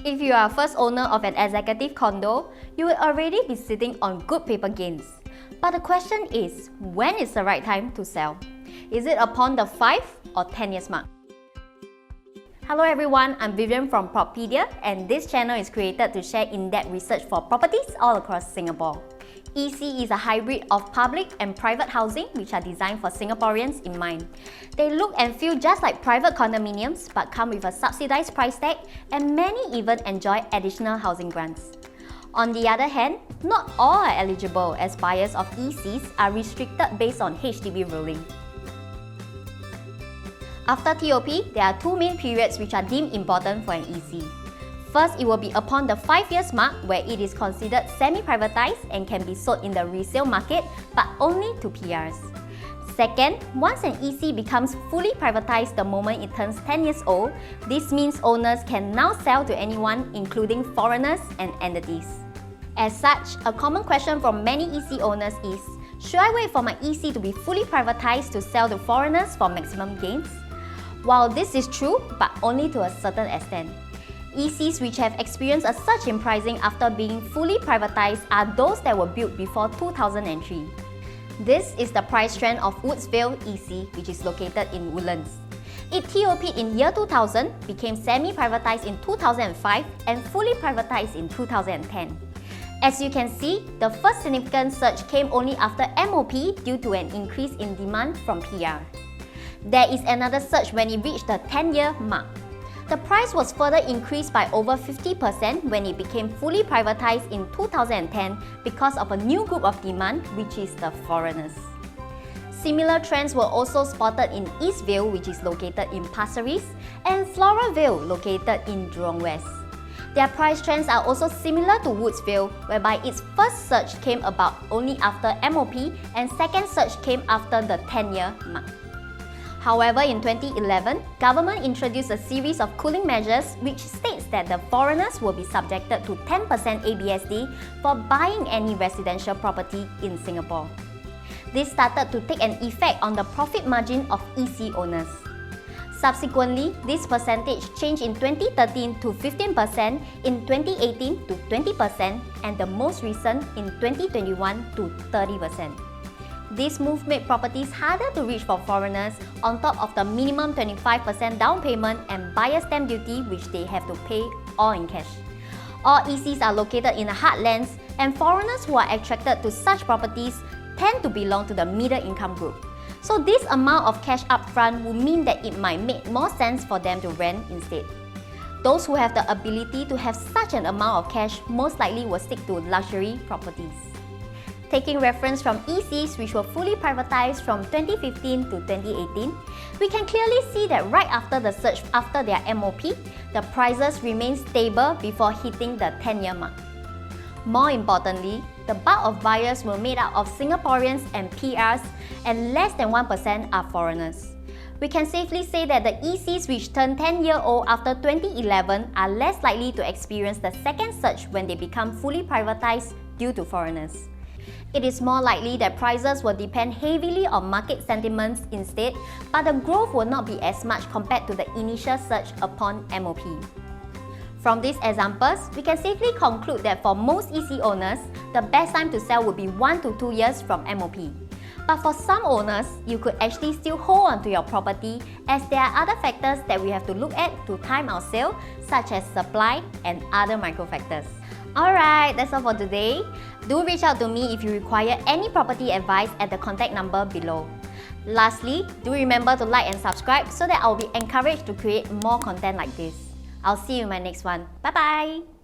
If you are a first owner of an executive condo, you will already be sitting on good paper gains. But the question is, when is the right time to sell? Is it upon the 5 or 10 years mark? Hello everyone, I'm Vivian from Propedia, and this channel is created to share in-depth research for properties all across Singapore. EC is a hybrid of public and private housing which are designed for Singaporeans in mind. They look and feel just like private condominiums but come with a subsidized price tag, and many even enjoy additional housing grants. On the other hand, not all are eligible as buyers of ECs are restricted based on HDB ruling. After TOP, there are two main periods which are deemed important for an EC. First, it will be upon the 5 years mark where it is considered semi-privatized and can be sold in the resale market but only to PRs. Second, once an EC becomes fully privatized the moment it turns 10 years old, this means owners can now sell to anyone including foreigners and entities. As such, a common question from many EC owners is, should I wait for my EC to be fully privatized to sell to foreigners for maximum gains? While this is true, but only to a certain extent. ECs which have experienced a surge in pricing after being fully privatized are those that were built before 2003. This is the price trend of Woodsville EC, which is located in Woodlands. It TOP'd in year 2000, became semi-privatized in 2005, and fully privatized in 2010. As you can see, the first significant surge came only after MOP due to an increase in demand from PR. There is another surge when it reached the 10-year mark. The price was further increased by over 50% when it became fully privatized in 2010 because of a new group of demand, which is the foreigners. Similar trends were also spotted in Eastvale, which is located in Pasir Ris, and Floraville, located in Jurong West. Their price trends are also similar to Woodsville, whereby its first surge came about only after MOP and second surge came after the 10-year mark. However, in 2011, government introduced a series of cooling measures which states that the foreigners will be subjected to 10% ABSD for buying any residential property in Singapore. This started to take an effect on the profit margin of EC owners. Subsequently, this percentage changed in 2013 to 15%, in 2018 to 20%, and the most recent in 2021 to 30%. This move made properties harder to reach for foreigners on top of the minimum 25% down payment and buyer's stamp duty which they have to pay all in cash. All ECs are located in the heartlands, and foreigners who are attracted to such properties tend to belong to the middle income group. So this amount of cash upfront would mean that it might make more sense for them to rent instead. Those who have the ability to have such an amount of cash most likely will stick to luxury properties. Taking reference from ECs which were fully privatized from 2015 to 2018, we can clearly see that right after the surge after their MOP, the prices remained stable before hitting the 10-year mark. More importantly, the bulk of buyers were made up of Singaporeans and PRs, and less than 1% are foreigners. We can safely say that the ECs which turned 10-year-old after 2011 are less likely to experience the second surge when they become fully privatized due to foreigners. It is more likely that prices will depend heavily on market sentiments instead, but the growth will not be as much compared to the initial surge upon MOP. From these examples, we can safely conclude that for most EC owners, the best time to sell would be 1 to 2 years from MOP. But for some owners, you could actually still hold on to your property as there are other factors that we have to look at to time our sale, such as supply and other micro factors. Alright, that's all for today. Do reach out to me if you require any property advice at the contact number below. Lastly, do remember to like and subscribe so that I'll be encouraged to create more content like this. I'll see you in my next one. Bye bye!